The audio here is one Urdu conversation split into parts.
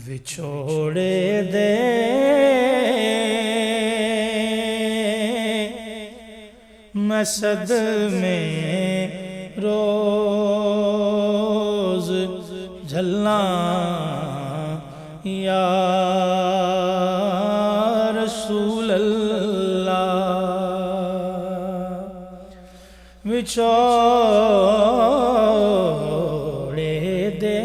ਵਿਛੋੜੇ ਦੇ ਮੈਂ ਸਦਮੇ ਰੋਜ਼ ਝੱਲਾਂ یا رسول اللہ وچھوڑے دے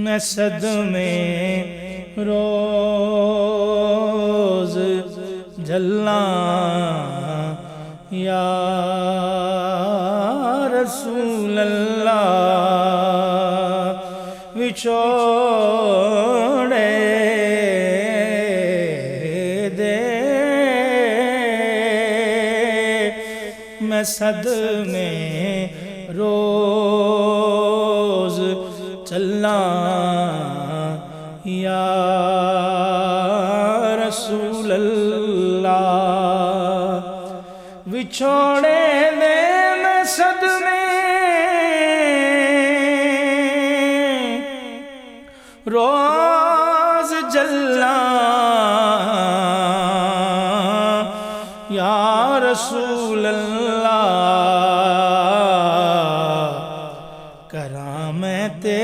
میں صدمے روز جھلاں یا رسول اللہ وچھوڑے دے میں صدمے روز چلاں یا رسول اللہ وچھوڑے دے میں صدمے روز جلاں یا رسول اللہ کراں میں تیریاں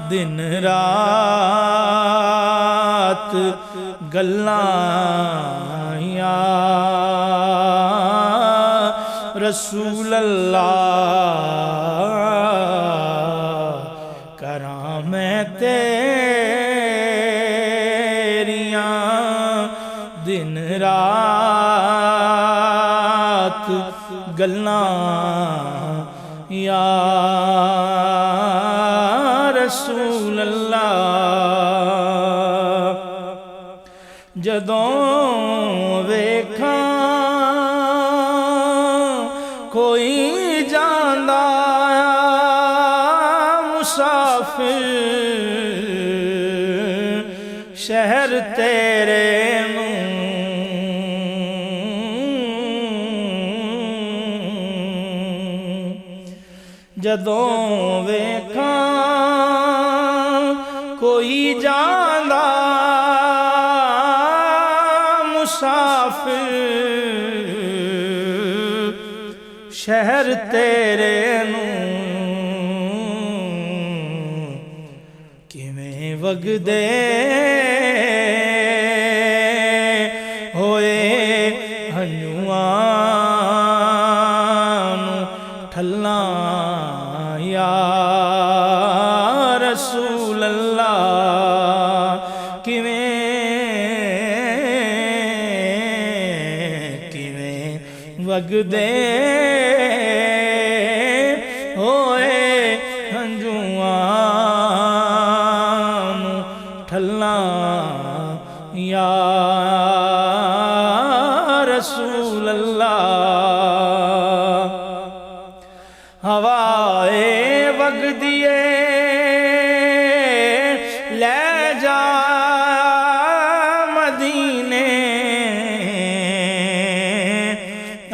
دن رات گلاں یا رسول اللہ کراں میں تیریاں دن رات گلاں یا رسول اللہ جدوں ویکھاں کوئی جاندا مسافر شہر تیرے نوں جدوں ویکھاں کوئی جاندا مسافر شہر تیرے نوں کیویں وگدے ہوئے ہنجواں نوں ٹھلاں یا رسول اللہ کیویں وگدے ہوئے ہنجواں نوں ٹھلاں یا رسول اللہ ہوائے وگدیے لے جا مدینے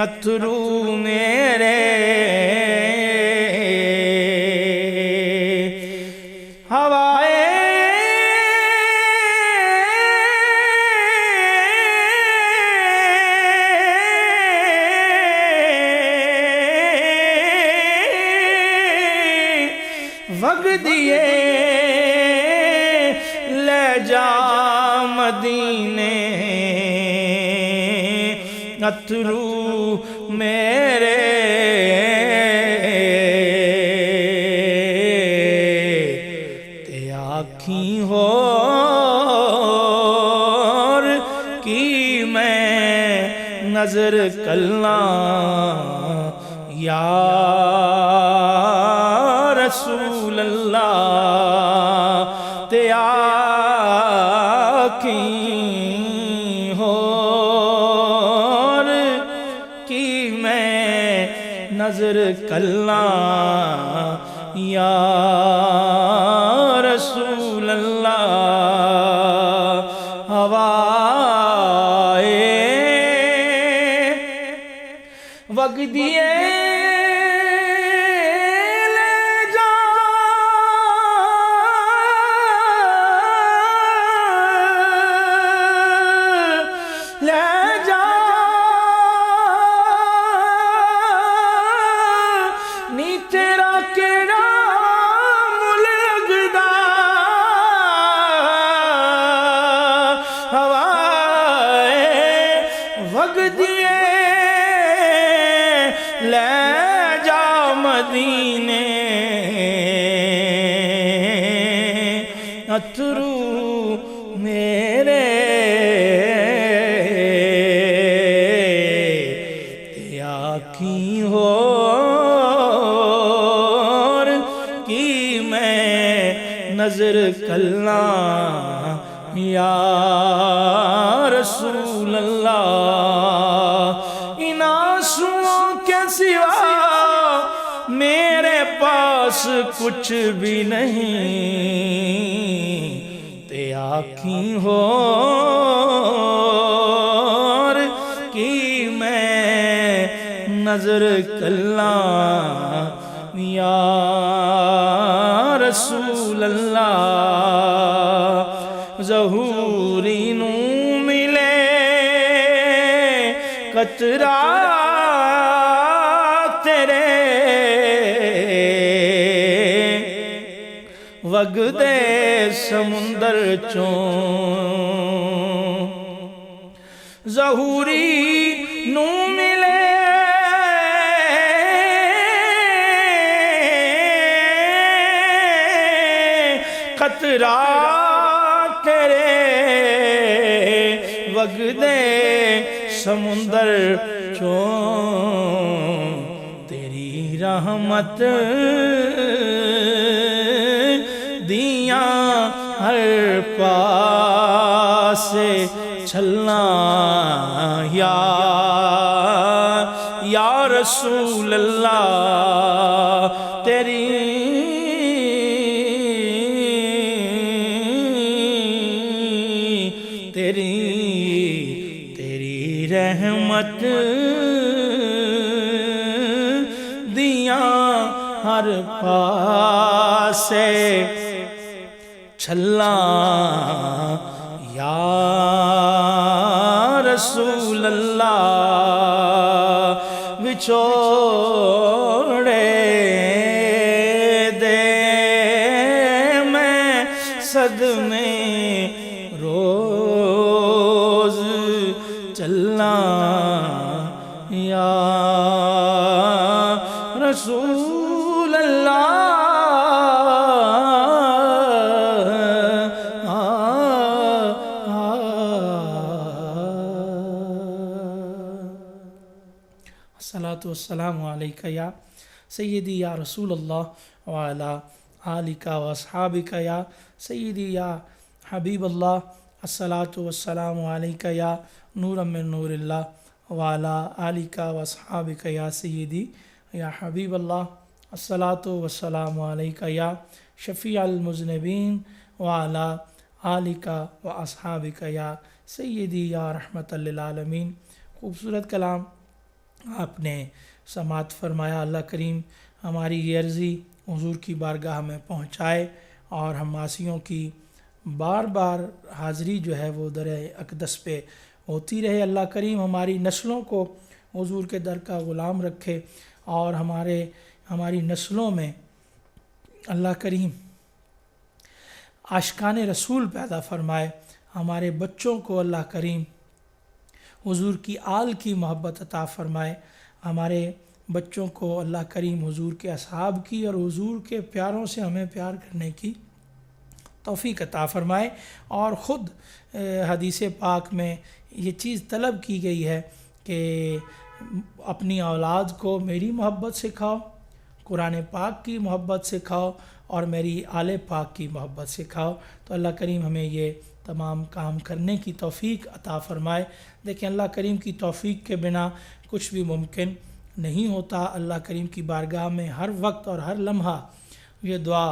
اتھرو میرے ہوائے وگدیے لے جا مدینے اتھرو میرے تے آکھیں ہور کی میں نظر کلاں یا رسول اللہ تے آکھیں ہور کی میں نظر کلاں یا رسول اللہ ہوائے وگ دیے لے جا نی تیرا کیڑا مل لگدا ہوائے وگ دیے لے جا مدینے اترو میرے کی ہور کی میں نظر کلاں یا رسول اللہ ان آنسوؤں کے سوا میرے پاس کچھ بھی نہیں تے آنکھیں ہور کی میں نظر کلاں یا رسول اللہ ظہوری نو ملے قطرہ تیرے وگ دے سمندر چوں ظہوری نو ملے قطرہ تیرے وگ دے سمندر چوں تیری رحمت دیاں ہر پاسے چھلنا یا رسول اللہ تیری رحمت دیاں ہر پاسے چھلا یا رسول اللہ بچھوڑے دے میں صدمے روز چلنا یا رسول اللہ الصلاة والسلام علیکہ یا سیدی یا رسول اللہ وعلا آلکہ واصحابکہ یا سیدی یا حبیب اللہ الصلاة والسلام علیکہ یا نورا من نور اللہ وعلا آلکہ واصحابکہ یا سیدی یا حبیب اللہ الصلاة والسلام علیکہ یا شفیع المذنبین وعلا آلکہ واصحابکہ یا سیدی یا رحمت للعالمین۔ خوبصورت کلام آپ نے سماعت فرمایا۔ اللہ کریم ہماری یہ عرضی حضور کی بارگاہ میں پہنچائے اور ہم آسیوں کی بار بار حاضری جو ہے وہ در اقدس پہ ہوتی رہے۔ اللہ کریم ہماری نسلوں کو حضور کے در کا غلام رکھے اور ہماری نسلوں میں اللہ کریم عاشقان رسول پیدا فرمائے۔ ہمارے بچوں کو اللہ کریم حضور کی آل کی محبت عطا فرمائے۔ ہمارے بچوں کو اللہ کریم حضور کے اصحاب کی اور حضور کے پیاروں سے ہمیں پیار کرنے کی توفیق عطا فرمائے۔ اور خود حدیث پاک میں یہ چیز طلب کی گئی ہے کہ اپنی اولاد کو میری محبت سکھاؤ، قرآن پاک کی محبت سکھاؤ اور میری آل پاک کی محبت سکھاؤ۔ تو اللہ کریم ہمیں یہ تمام کام کرنے کی توفیق عطا فرمائے۔ دیکھیں اللہ کریم کی توفیق کے بنا کچھ بھی ممکن نہیں ہوتا۔ اللہ کریم کی بارگاہ میں ہر وقت اور ہر لمحہ یہ دعا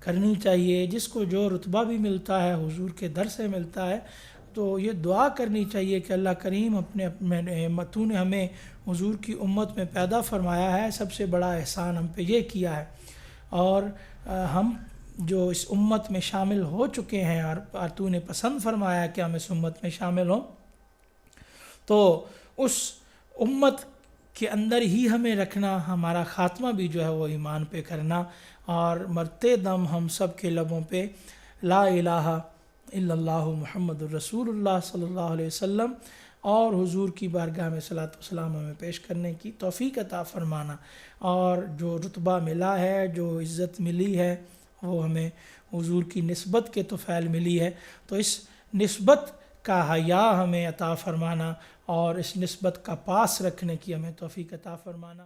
کرنی چاہیے۔ جس کو جو رتبہ بھی ملتا ہے حضور کے در سے ملتا ہے، تو یہ دعا کرنی چاہیے کہ اللہ کریم تو نے ہمیں حضور کی امت میں پیدا فرمایا ہے، سب سے بڑا احسان ہم پہ یہ کیا ہے، اور ہم جو اس امت میں شامل ہو چکے ہیں اور تو نے پسند فرمایا کہ ہم اس امت میں شامل ہوں، تو اس امت کے اندر ہی ہمیں رکھنا، ہمارا خاتمہ بھی جو ہے وہ ایمان پہ کرنا، اور مرتے دم ہم سب کے لبوں پہ لا الہ الا اللہ محمد الرسول اللہ صلی اللہ علیہ وسلم اور حضور کی بارگاہ میں صلاۃ والسلام ہمیں پیش کرنے کی توفیق عطا فرمانا، اور جو رتبہ ملا ہے، جو عزت ملی ہے، وہ ہمیں حضور کی نسبت کے توفیل ملی ہے، تو اس نسبت کا حیا ہمیں عطا فرمانا اور اس نسبت کا پاس رکھنے کی ہمیں توفیق عطا فرمانا۔